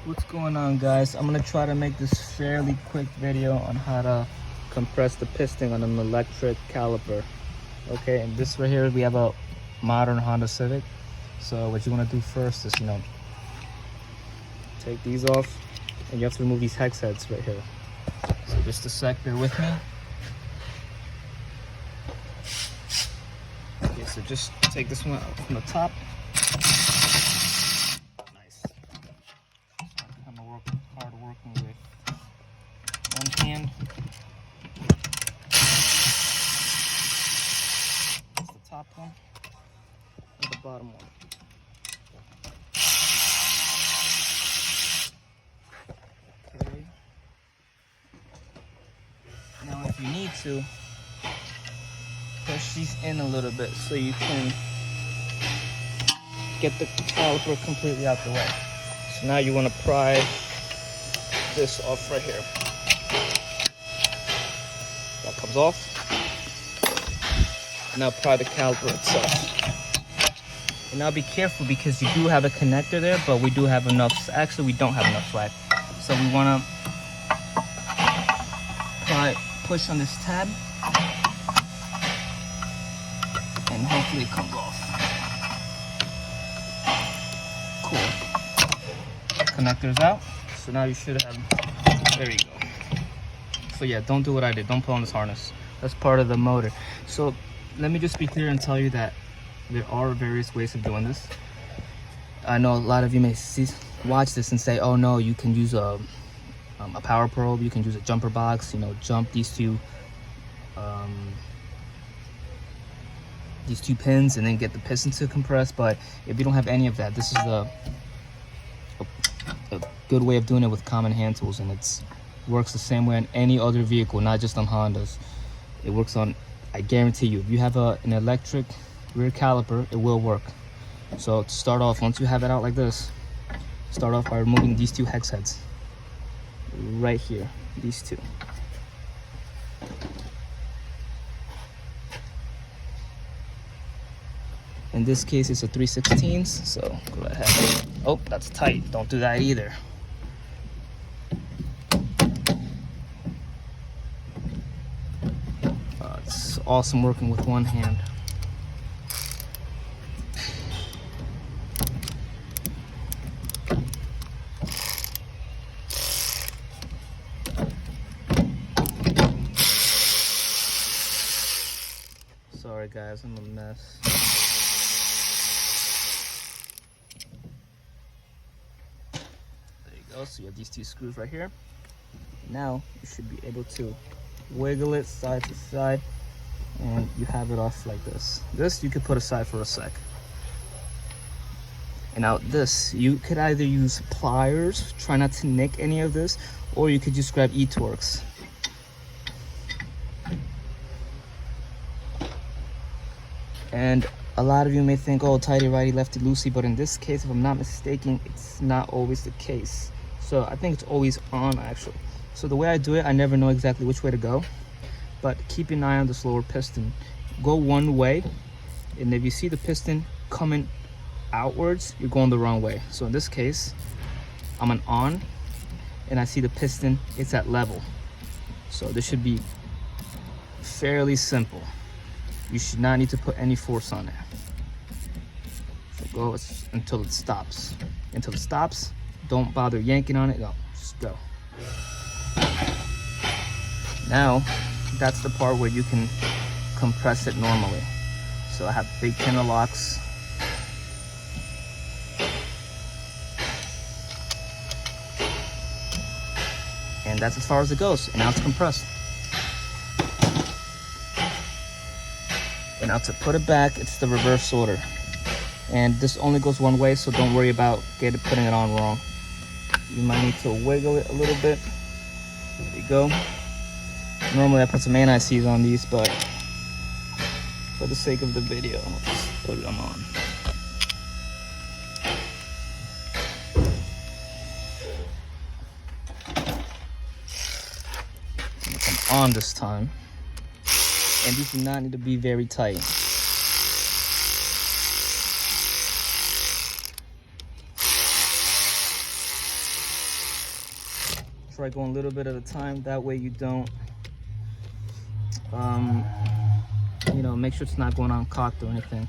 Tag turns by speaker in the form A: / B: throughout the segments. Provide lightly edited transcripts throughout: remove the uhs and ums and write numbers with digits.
A: What's going on, guys? I'm gonna try to make this fairly quick video on how to compress the piston on an electric caliper. Okay, and this right here, we have a modern Honda Civic. So what you want to do first is, take these off, and you have to remove these hex heads right here. So just a sec, bear with me. Okay, so just take this one out from the top. Nice. I'm hard working with one hand. That's the top one and the bottom one. Okay. Now if you need to, push these in a little bit so you can get the caliper completely out the way. So now you want to pry this off right here. That comes off. Now pry the caliper itself. And now be careful because you do have a connector there, but we do have enough. Actually, we don't have enough slack. So we want to push on this tab, and hopefully it comes off. Cool. Connector's out. So now you should have, there you go. So yeah, don't do what I did. Don't pull on this harness. That's part of the motor. So let me just be clear and tell you that there are various ways of doing this. I know a lot of you may watch this and say, oh no, you can use a power probe, you can use a jumper box, jump these two pins and then get the piston to compress. But if you don't have any of that, this is a good way of doing it with common hand tools, and it works the same way on any other vehicle, not just on Hondas. It works on, I guarantee you, if you have an electric rear caliper, it will work. So to start off, once you have it out like this, start off by removing these two hex heads right here, these two. In this case, it's a 3/16, so go ahead. Oh, that's tight. Don't do that either. It's awesome working with one hand. Sorry guys, I'm a mess. There you go. So you have these two screws right here. Now you should be able to wiggle it side to side, and you have it off like this. This you could put aside for a sec. And now this, you could either use pliers, try not to nick any of this, or you could just grab E-Torx. And a lot of you may think, oh, tighty righty, lefty loosey, but in this case, if I'm not mistaken, it's not always the case. So I think it's always on, actually. So the way I do it, I never know exactly which way to go, but keep an eye on this lower piston. Go one way, and if you see the piston coming outwards, you're going the wrong way. So in this case, I'm on, and I see the piston, it's at level. So this should be fairly simple. You should not need to put any force on it. So go until it stops. Until it stops, don't bother yanking on it. No, just go. Now, that's the part where you can compress it normally. So I have big pin locks. And that's as far as it goes. And now it's compressed. And now to put it back, it's the reverse order. And this only goes one way, so don't worry about putting it on wrong. You might need to wiggle it a little bit. There you go. Normally I put some anti-seize on these, but for the sake of the video, I'll just put them on. And it's on this time. And these do not need to be very tight. before I go a little bit at a time. That way you don't, you know, make sure it's not going on cocked or anything.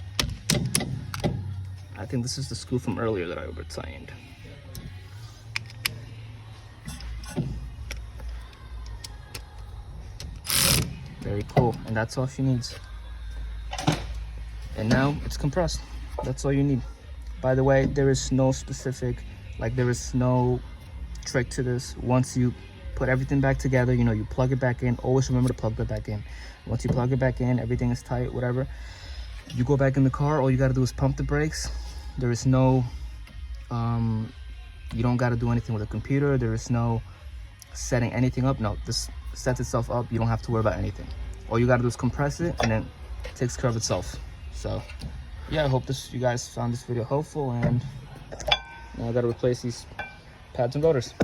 A: I think this is the screw from earlier that I over tightened. Very cool, and that's all she needs. And now it's compressed. That's all you need. By the way, there is no specific, like there is no trick to this. Once you put everything back together, you know, you plug it back in. Always remember to plug it back in. Once you plug it back in, everything is tight, whatever. You go back in the car, all you gotta do is pump the brakes. There is no, you don't gotta do anything with a computer. There is no setting anything up. No, this sets itself up. You don't have to worry about anything. All you gotta do is compress it, and then it takes care of itself. So yeah, I hope you guys found this video helpful, and now I gotta replace these pads and rotors.